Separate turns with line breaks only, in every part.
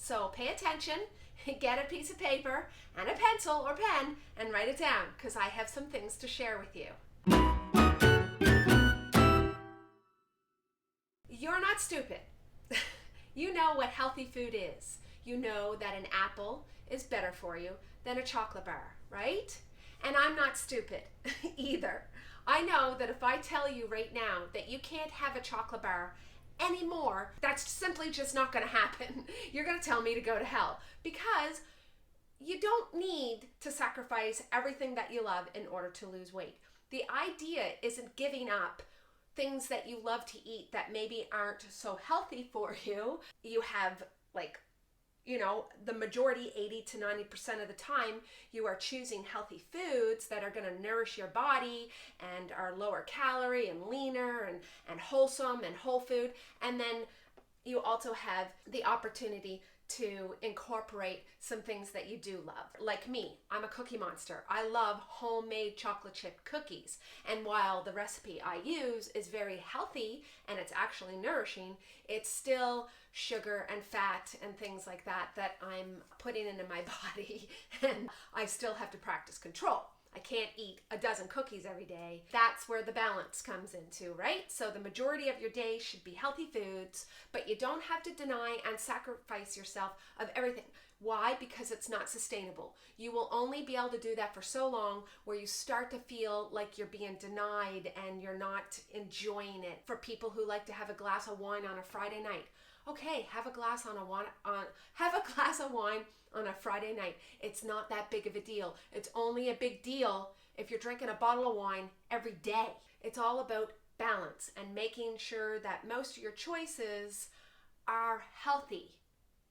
So pay attention, get a piece of paper and a pencil or pen and write it down, because I have some things to share with you. You're not stupid. You know what healthy food is. You know that an apple is better for you than a chocolate bar, right? And I'm not stupid either. I know that if I tell you right now that you can't have a chocolate bar anymore, that's simply just not going to happen. You're going to tell me to go to hell, because you don't need to sacrifice everything that you love in order to lose weight. The idea isn't giving up things that you love to eat that maybe aren't so healthy for you. You have the majority, 80 to 90% of the time, you are choosing healthy foods that are going to nourish your body and are lower calorie and leaner and wholesome and whole food. And then you also have the opportunity to incorporate some things that you do love. Like me, I'm a cookie monster. I love homemade chocolate chip cookies. And while the recipe I use is very healthy and it's actually nourishing, it's still sugar and fat and things like that I'm putting into my body, and I still have to practice control. I can't eat a dozen cookies every day. That's where the balance comes into, right? So the majority of your day should be healthy foods, but you don't have to deny and sacrifice yourself of everything. Why? Because it's not sustainable. You will only be able to do that for so long, where you start to feel like you're being denied and you're not enjoying it. For people who like to have a glass of wine on a Friday night, okay, have a glass of wine on a Friday night. It's not that big of a deal. It's only a big deal if you're drinking a bottle of wine every day. It's all about balance and making sure that most of your choices are healthy,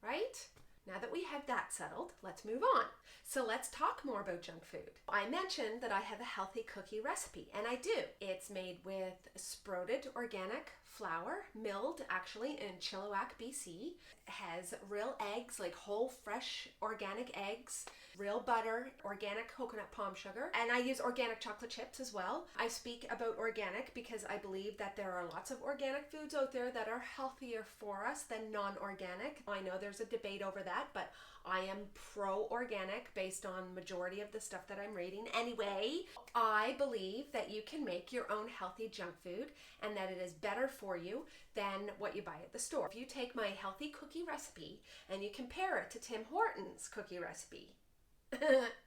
right? Now that we have that settled, let's move on. So let's talk more about junk food. I mentioned that I have a healthy cookie recipe, and I do. It's made with sprouted organic flour, milled actually in Chilliwack, BC. It has real eggs, like whole, fresh, organic eggs, real butter, organic coconut palm sugar, and I use organic chocolate chips as well. I speak about organic because I believe that there are lots of organic foods out there that are healthier for us than non-organic. I know there's a debate over that, but I am pro-organic based on majority of the stuff that I'm reading. Anyway, I believe that you can make your own healthy junk food and that it is better for you than what you buy at the store. If you take my healthy cookie recipe and you compare it to Tim Hortons cookie recipe,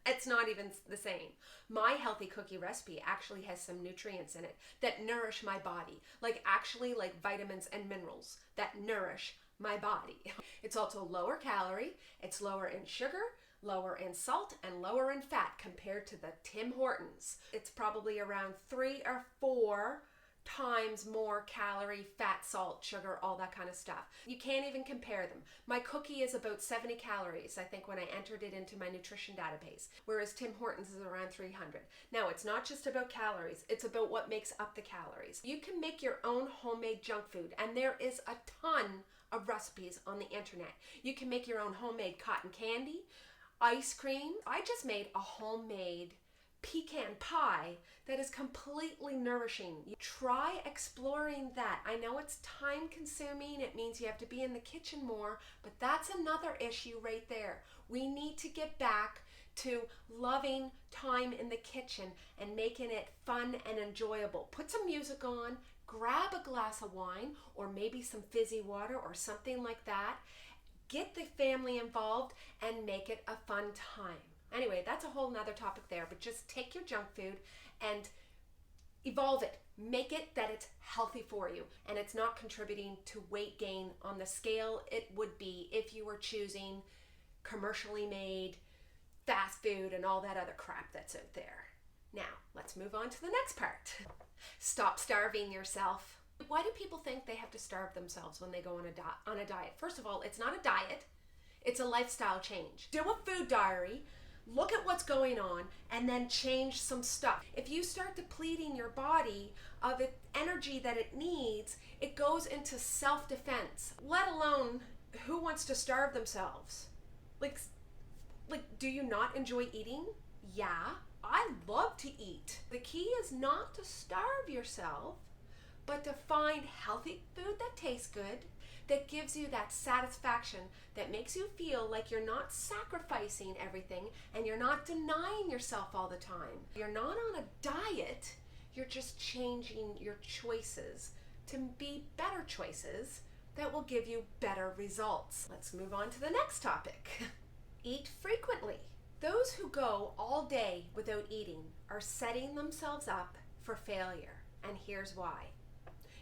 it's not even the same. My healthy cookie recipe actually has some nutrients in it that nourish my body, like vitamins and minerals that nourish my body. It's also lower calorie, it's lower in sugar, lower in salt, and lower in fat compared to the Tim Hortons. It's probably around 3 or 4 times more calorie, fat, salt, sugar, all that kind of stuff. You can't even compare them. My cookie is about 70 calories, I think, when I entered it into my nutrition database, whereas Tim Hortons is around 300. Now, it's not just about calories, it's about what makes up the calories. You can make your own homemade junk food, and there is a ton of recipes on the internet. You can make your own homemade cotton candy, ice cream. I just made a homemade pecan pie that is completely nourishing. You try exploring that. I know it's time consuming. It means you have to be in the kitchen more, but that's another issue right there. We need to get back to loving time in the kitchen and making it fun and enjoyable. Put some music on, grab a glass of wine or maybe some fizzy water or something like that. Get the family involved and make it a fun time. Anyway, that's a whole nother topic there, but just take your junk food and evolve it. Make it that it's healthy for you and it's not contributing to weight gain on the scale it would be if you were choosing commercially made fast food and all that other crap that's out there. Now, let's move on to the next part. Stop starving yourself. Why do people think they have to starve themselves when they go on a diet? First of all, it's not a diet. It's a lifestyle change. Do a food diary. Look at what's going on and then change some stuff. If you start depleting your body of the energy that it needs, it goes into self-defense. Let alone, who wants to starve themselves? Like, do you not enjoy eating? Yeah, I love to eat. The key is not to starve yourself, but to find healthy food that tastes good, that gives you that satisfaction, that makes you feel like you're not sacrificing everything and you're not denying yourself all the time. You're not on a diet, you're just changing your choices to be better choices that will give you better results. Let's move on to the next topic. Eat frequently. Those who go all day without eating are setting themselves up for failure, and here's why.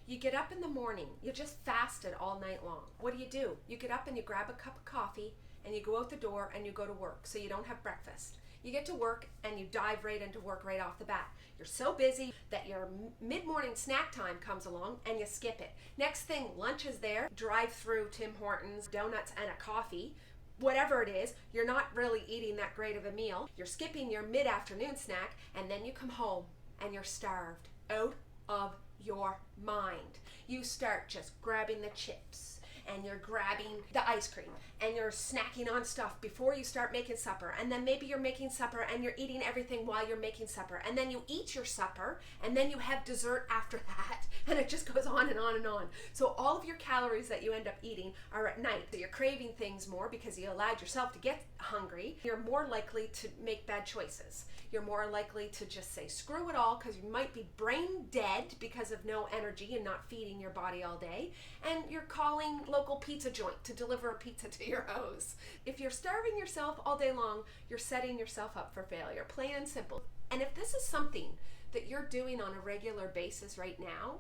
You get up in the morning, you just fasted all night long. What do? You get up and you grab a cup of coffee and you go out the door and you go to work, so you don't have breakfast. You get to work and you dive right into work right off the bat. You're so busy that your mid-morning snack time comes along and you skip it. Next thing, lunch is there, drive through Tim Hortons, donuts and a coffee. Whatever it is, you're not really eating that great of a meal. You're skipping your mid-afternoon snack, and then you come home and you're starved out of your mind. You start just grabbing the chips and you're grabbing the ice cream and you're snacking on stuff before you start making supper, and then maybe you're making supper and you're eating everything while you're making supper, and then you eat your supper and then you have dessert after that, and it just goes on and on and on. So all of your calories that you end up eating are at night. So you're craving things more because you allowed yourself to get hungry. You're more likely to make bad choices. You're more likely to just say screw it all because you might be brain dead because of no energy and not feeding your body all day, and you're calling local pizza joint to deliver a pizza to your house. If you're starving yourself all day long, you're setting yourself up for failure, plain and simple. And if this is something that you're doing on a regular basis right now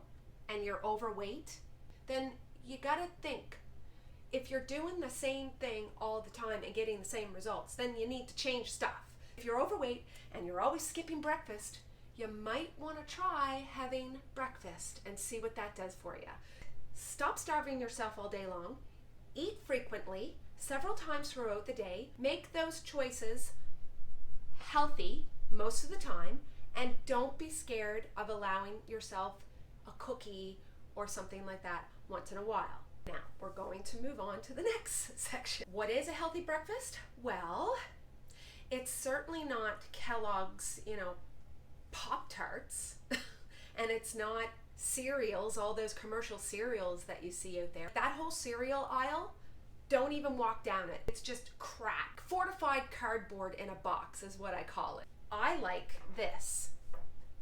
and you're overweight, then you gotta think, if you're doing the same thing all the time and getting the same results, then you need to change stuff. If you're overweight and you're always skipping breakfast, you might want to try having breakfast and see what that does for you. Stop starving yourself all day long. Eat frequently, several times throughout the day. Make those choices healthy most of the time, and don't be scared of allowing yourself a cookie or something like that once in a while. Now, we're going to move on to the next section. What is a healthy breakfast? Well, it's certainly not Kellogg's, Pop-Tarts, and it's not cereals, all those commercial cereals that you see out there. That whole cereal aisle, don't even walk down it. It's just crap. Fortified cardboard in a box is what I call it. I like this.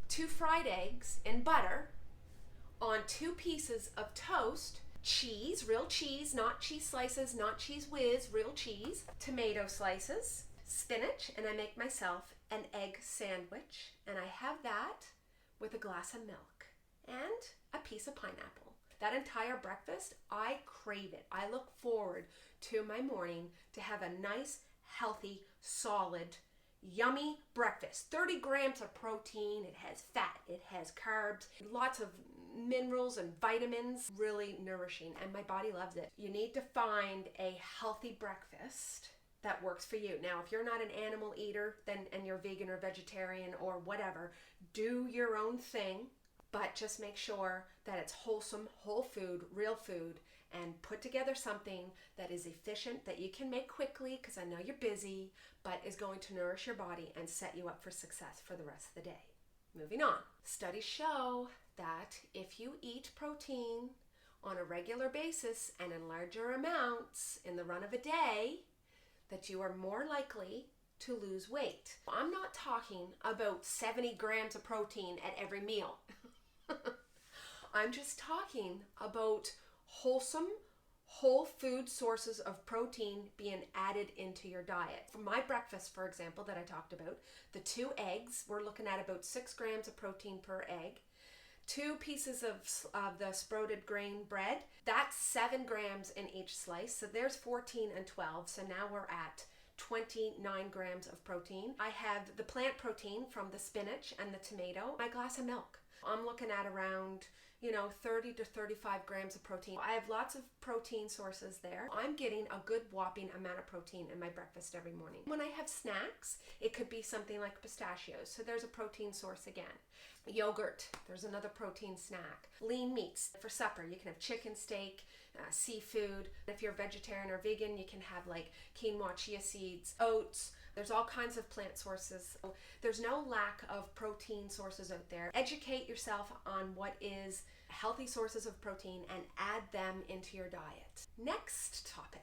2 fried eggs in butter on 2 pieces of toast, cheese, real cheese, not cheese slices, not cheese whiz, real cheese, tomato slices, spinach, and I make myself an egg sandwich, and I have that with a glass of milk and a piece of pineapple. That entire breakfast, I crave it. I look forward to my morning to have a nice, healthy, solid, yummy breakfast. 30 grams of protein, it has fat, it has carbs, lots of minerals and vitamins, really nourishing, and my body loves it. You need to find a healthy breakfast that works for you. Now, if you're not an animal eater, then and you're vegan or vegetarian or whatever, do your own thing, but just make sure that it's wholesome, whole food, real food, and put together something that is efficient, that you can make quickly, because I know you're busy, but is going to nourish your body and set you up for success for the rest of the day. Moving on. Studies show that if you eat protein on a regular basis and in larger amounts in the run of a day, that you are more likely to lose weight. I'm not talking about 70 grams of protein at every meal. I'm just talking about wholesome, whole food sources of protein being added into your diet. For my breakfast, for example, that I talked about, the 2 eggs, we're looking at about 6 grams of protein per egg. 2 pieces of the sprouted grain bread, that's 7 grams in each slice. So there's 14 and 12. So now we're at 29 grams of protein. I have the plant protein from the spinach and the tomato, my glass of milk. I'm looking at around, 30 to 35 grams of protein. I have lots of protein sources there. I'm getting a good whopping amount of protein in my breakfast every morning. When I have snacks, it could be something like pistachios. So there's a protein source again. Yogurt, there's another protein snack. Lean meats for supper, you can have chicken, steak, seafood. If you're vegetarian or vegan, you can have like quinoa, chia seeds, oats. There's all kinds of plant sources. There's no lack of protein sources out there. Educate yourself on what is healthy sources of protein and add them into your diet. Next topic.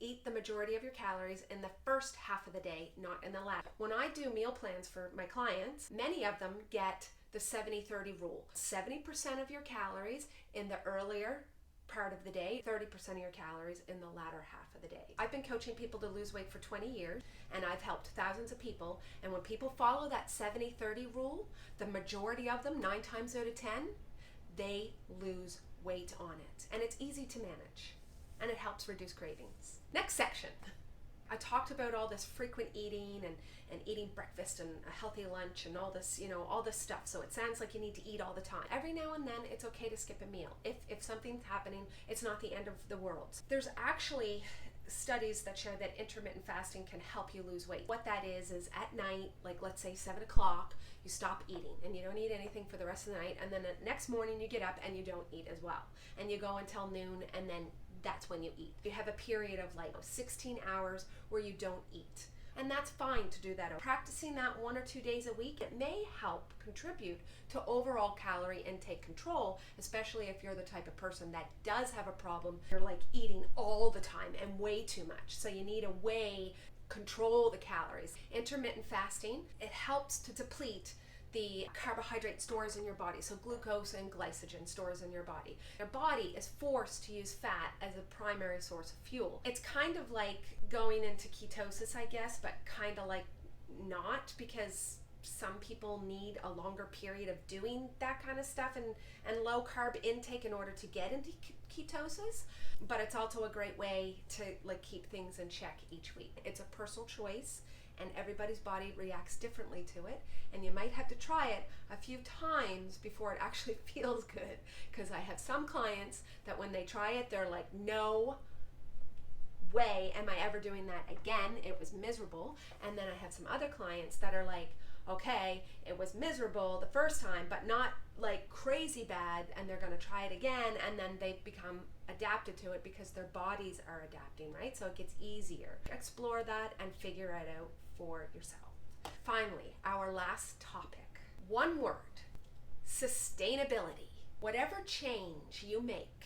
Eat the majority of your calories in the first half of the day, not in the last. When I do meal plans for my clients, many of them get the 70-30 rule. 70% of your calories in the earlier part of the day, 30% of your calories in the latter half of the day. I've been coaching people to lose weight for 20 years, and I've helped thousands of people. And when people follow that 70-30 rule, the majority of them, 9 times out of 10, they lose weight on it. And it's easy to manage, and it helps reduce cravings. Next section. I talked about all this frequent eating and eating breakfast and a healthy lunch and all this, all this stuff. So it sounds like you need to eat all the time. Every now and then it's okay to skip a meal. If something's happening, it's not the end of the world. There's actually studies that show that intermittent fasting can help you lose weight. What that is at night, like let's say 7 o'clock, you stop eating and you don't eat anything for the rest of the night, and then the next morning you get up and you don't eat as well. And you go until noon, and then that's when you eat. You have a period of like 16 hours where you don't eat. And that's fine to do that. Practicing that 1 or 2 days a week, it may help contribute to overall calorie intake control, especially if you're the type of person that does have a problem. You're like eating all the time and way too much. So you need a way to control the calories. Intermittent fasting, it helps to deplete the carbohydrate stores in your body, so glucose and glycogen stores in your body. Your body is forced to use fat as a primary source of fuel. It's kind of like going into ketosis, I guess, but kind of like not, because some people need a longer period of doing that kind of stuff and low carb intake in order to get into ketosis. But it's also a great way to like keep things in check each week. It's a personal choice, and everybody's body reacts differently to it, and you might have to try it a few times before it actually feels good, because I have some clients that when they try it, they're like, no way am I ever doing that again, it was miserable. And then I have some other clients that are like, okay, it was miserable the first time, but not like crazy bad, and they're going to try it again, and then they become adapted to it because their bodies are adapting, right? So it gets easier. Explore that and figure it out for yourself. Finally, our last topic. One word: sustainability. Whatever change you make,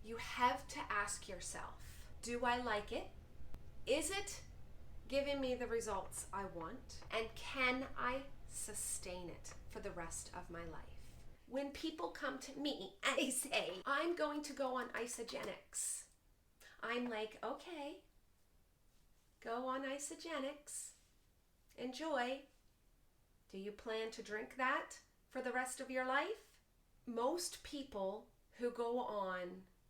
you have to ask yourself, do I like it? Is it giving me the results I want? And can I sustain it for the rest of my life? When people come to me and they say, I'm going to go on isogenics, I'm like, okay, go on isogenics, enjoy. Do you plan to drink that for the rest of your life? Most people who go on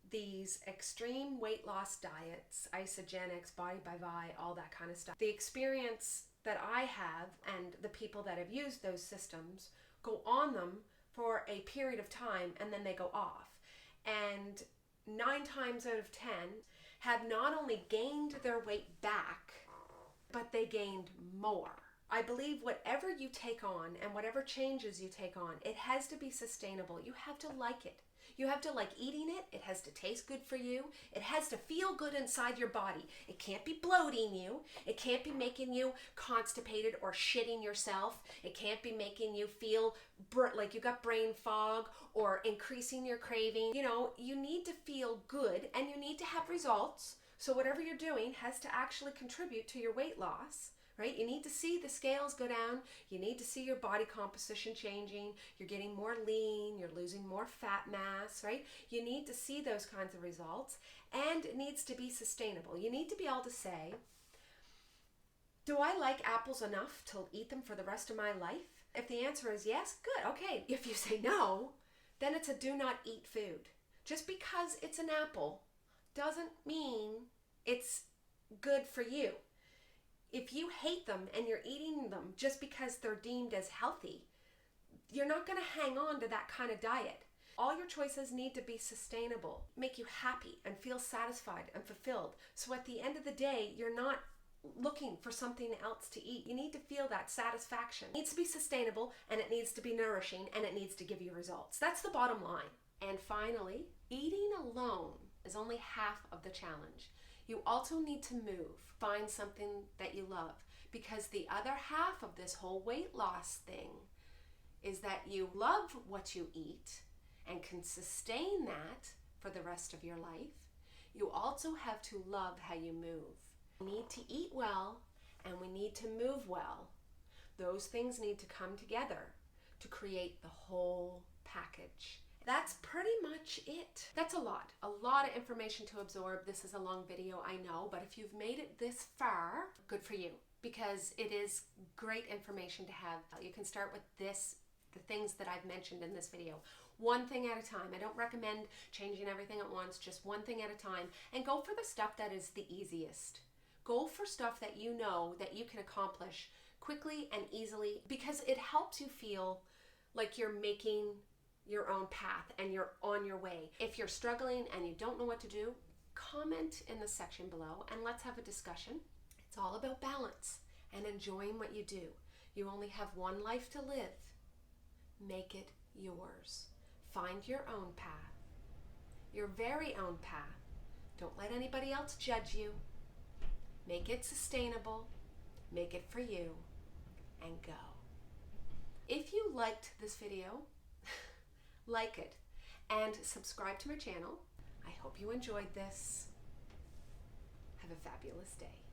these extreme weight loss diets, isogenics, body by vi, all that kind of stuff, the experience that I have and the people that have used those systems go on them for a period of time and then they go off. And 9 times out of 10 have not only gained their weight back, but they gained more. I believe whatever you take on and whatever changes you take on, it has to be sustainable. You have to like it. You have to like eating it. It has to taste good for you. It has to feel good inside your body. It can't be bloating you. It can't be making you constipated or shitting yourself. It can't be making you feel like you got brain fog or increasing your craving. You need to feel good and you need to have results. So whatever you're doing has to actually contribute to your weight loss. Right? You need to see the scales go down. You need to see your body composition changing. You're getting more lean. You're losing more fat mass, right? You need to see those kinds of results, and it needs to be sustainable. You need to be able to say, do I like apples enough to eat them for the rest of my life? If the answer is yes, good, okay. If you say no, then it's a do not eat food. Just because it's an apple doesn't mean it's good for you. If you hate them and you're eating them just because they're deemed as healthy, you're not going to hang on to that kind of diet. All your choices need to be sustainable, make you happy and feel satisfied and fulfilled. So at the end of the day, you're not looking for something else to eat. You need to feel that satisfaction. It needs to be sustainable, and it needs to be nourishing, and it needs to give you results. That's the bottom line. And finally, eating alone is only half of the challenge. You also need to move. Find something that you love, because the other half of this whole weight loss thing is that you love what you eat and can sustain that for the rest of your life. You also have to love how you move. We need to eat well and we need to move well. Those things need to come together to create the whole package. That's pretty much it. That's a lot of information to absorb. This is a long video, I know, but if you've made it this far, good for you, because it is great information to have. You can start with the things that I've mentioned in this video. One thing at a time. I don't recommend changing everything at once, just one thing at a time, and go for the stuff that is the easiest. Go for stuff that you know that you can accomplish quickly and easily, because it helps you feel like you're making your own path and you're on your way. If you're struggling and you don't know what to do, comment in the section below and let's have a discussion. It's all about balance and enjoying what you do. You only have one life to live. Make it yours. Find your own path, your very own path. Don't let anybody else judge you. Make it sustainable, make it for you, and go. If you liked this video, like it and subscribe to my channel. I hope you enjoyed this. Have a fabulous day.